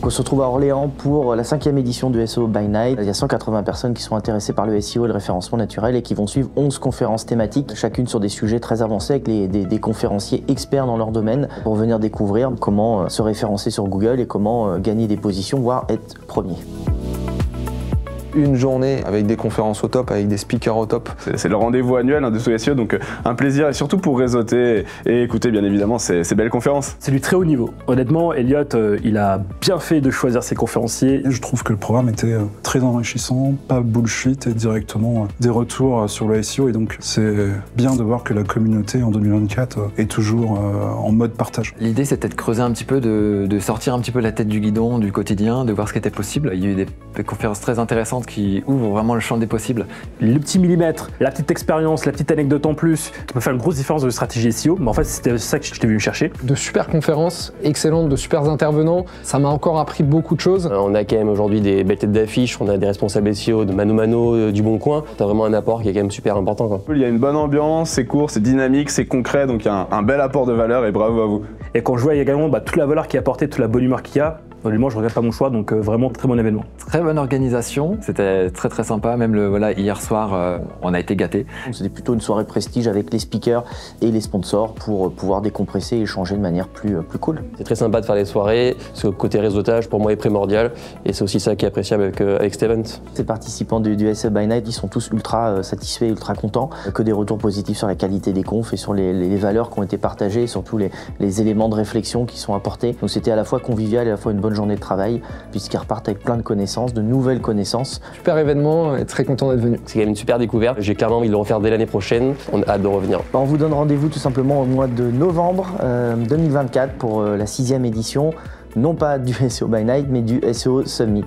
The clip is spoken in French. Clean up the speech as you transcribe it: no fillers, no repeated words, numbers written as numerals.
on se retrouve à Orléans pour la 5e édition du SEO by Night. Il y a 180 personnes qui sont intéressées par le SEO et le référencement naturel et qui vont suivre 11 conférences thématiques, chacune sur des sujets très avancés avec des conférenciers experts dans leur domaine pour venir découvrir comment se référencer sur Google et comment gagner des positions, voire être premier. Une journée avec des conférences au top, avec des speakers au top. C'est le rendez-vous annuel de SEO, donc un plaisir et surtout pour réseauter et écouter bien évidemment ces belles conférences. C'est du très haut niveau. Honnêtement, Elliot, il a bien fait de choisir ses conférenciers. Je trouve que le programme était très enrichissant, pas bullshit et directement des retours sur le SEO et donc c'est bien de voir que la communauté en 2024 est toujours en mode partage. L'idée c'était de creuser un petit peu, de sortir un petit peu la tête du guidon, du quotidien, de voir ce qui était possible. Il y a eu des conférences très intéressantes qui ouvrent vraiment le champ des possibles. Le petit millimètre, la petite expérience, la petite anecdote en plus, qui peut faire une grosse différence de stratégie SEO, mais en fait c'était ça que j'étais venu chercher. De super conférences, excellentes, de super intervenants, ça m'a encore appris beaucoup de choses. On a quand même aujourd'hui des belles têtes d'affiche, on a des responsables SEO de Mano Mano, du Bon Coin. T'as vraiment un apport qui est quand même super important, quoi. Il y a une bonne ambiance, c'est court, c'est dynamique, c'est concret, donc il y a un bel apport de valeur et bravo à vous. Et quand je vois également toute la valeur qui est apportée, toute la bonne humeur qu'il y a, honnêtement, je regrette pas mon choix, donc vraiment très bon événement. Très bonne organisation, c'était très sympa, même hier soir, on a été gâtés. C'était plutôt une soirée prestige avec les speakers et les sponsors pour pouvoir décompresser et échanger de manière plus cool. C'est très sympa de faire les soirées, ce côté réseautage pour moi est primordial et c'est aussi ça qui est appréciable avec Steven. Ces participants du SEO by Night, ils sont tous ultra satisfaits, ultra contents, que des retours positifs sur la qualité des confs et sur les valeurs qui ont été partagées et surtout les éléments de réflexion qui sont apportés. Donc c'était à la fois convivial et à la fois une bonne journée de travail puisqu'ils repartent avec plein de connaissances, de nouvelles connaissances. Super événement et très content d'être venu. C'est quand même une super découverte, j'ai clairement envie de le refaire dès l'année prochaine, on a hâte de revenir. On vous donne rendez-vous tout simplement au mois de novembre 2024 pour la 6e édition, non pas du SEO by Night mais du SEO Summit.